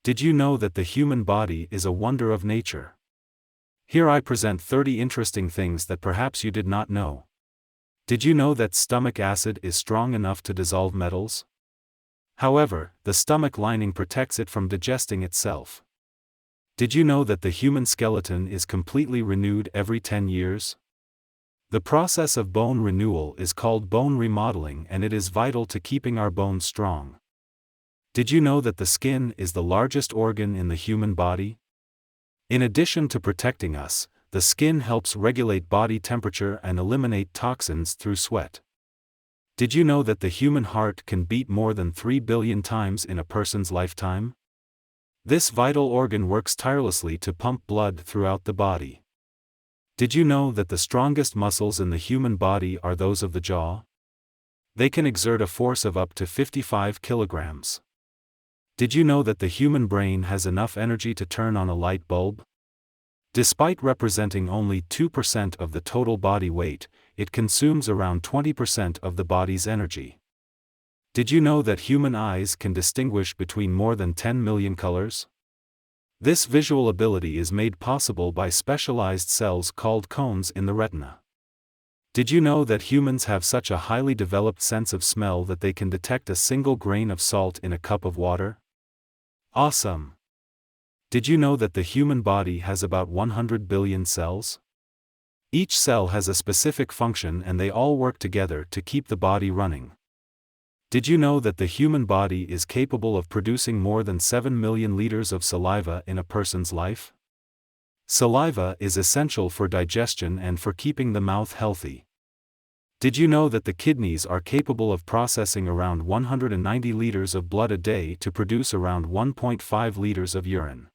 Did you know that the human body is a wonder of nature? Here I present 30 interesting things that perhaps you did not know. Did you know that stomach acid is strong enough to dissolve metals? However, the stomach lining protects it from digesting itself. Did you know that the human skeleton is completely renewed every 10 years? The process of bone renewal is called bone remodeling, and it is vital to keeping our bones strong. Did you know that the skin is the largest organ in the human body? In addition to protecting us, the skin helps regulate body temperature and eliminate toxins through sweat. Did you know that the human heart can beat more than 3 billion times in a person's lifetime? This vital organ works tirelessly to pump blood throughout the body. Did you know that the strongest muscles in the human body are those of the jaw? They can exert a force of up to 55 kilograms. Did you know that the human brain has enough energy to turn on a light bulb? Despite representing only 2% of the total body weight, it consumes around 20% of the body's energy. Did you know that human eyes can distinguish between more than 10 million colors? This visual ability is made possible by specialized cells called cones in the retina. Did you know that humans have such a highly developed sense of smell that they can detect a single grain of salt in a cup of water? Awesome! Did you know that the human body has about 100 billion cells? Each cell has a specific function and they all work together to keep the body running. Did you know that the human body is capable of producing more than 7 million liters of saliva in a person's life? Saliva is essential for digestion and for keeping the mouth healthy. Did you know that the kidneys are capable of processing around 190 liters of blood a day to produce around 1.5 liters of urine?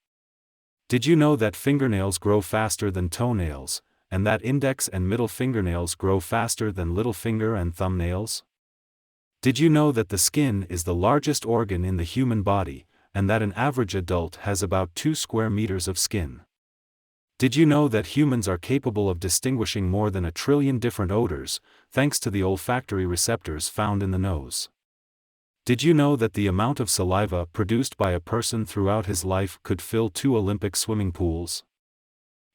Did you know that fingernails grow faster than toenails, and that index and middle fingernails grow faster than little finger and thumbnails? Did you know that the skin is the largest organ in the human body, and that an average adult has about 2 square meters of skin? Did you know that humans are capable of distinguishing more than 1 trillion different odors, thanks to the olfactory receptors found in the nose? Did you know that the amount of saliva produced by a person throughout his life could fill 2 Olympic swimming pools?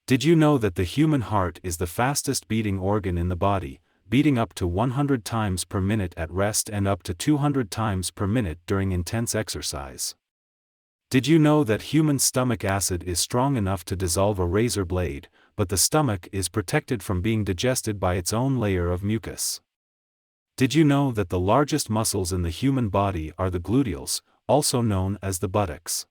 Did you know that the human heart is the fastest beating organ in the body, beating up to 100 times per minute at rest and up to 200 times per minute during intense exercise? Did you know that human stomach acid is strong enough to dissolve a razor blade, but the stomach is protected from being digested by its own layer of mucus? Did you know that the largest muscles in the human body are the gluteals, also known as the buttocks?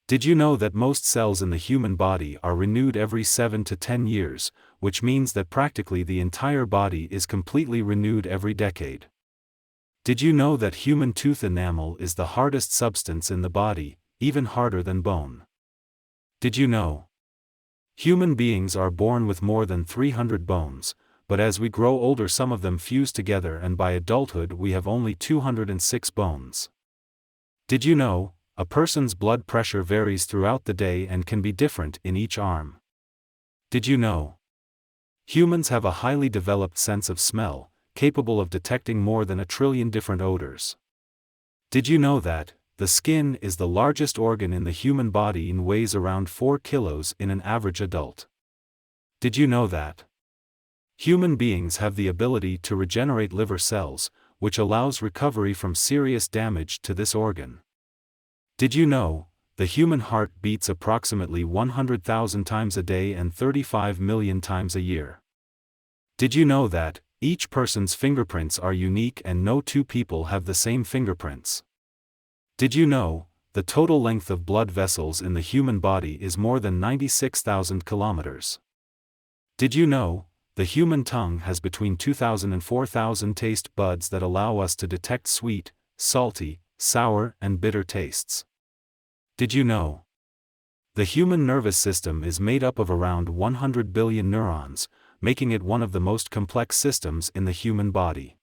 Did you know that most cells in the human body are renewed every 7 to 10 years, which means that practically the entire body is completely renewed every decade? Did you know that human tooth enamel is the hardest substance in the body, even harder than bone? Did you know? Human beings are born with more than 300 bones, but as we grow older some of them fuse together and by adulthood we have only 206 bones. Did you know? A person's blood pressure varies throughout the day and can be different in each arm. Did you know? Humans have a highly developed sense of smell, capable of detecting more than 1 trillion different odors. Did you know that the skin is the largest organ in the human body and weighs around 4 kilos in an average adult? Did you know that human beings have the ability to regenerate liver cells, which allows recovery from serious damage to this organ? Did you know the human heart beats approximately 100,000 times a day and 35 million times a year? Did you know that each person's fingerprints are unique and no 2 people have the same fingerprints? Did you know the total length of blood vessels in the human body is more than 96,000 kilometers? Did you know the human tongue has between 2,000 and 4,000 taste buds that allow us to detect sweet, salty, sour, and bitter tastes? Did you know the human nervous system is made up of around 100 billion neurons, making it one of the most complex systems in the human body?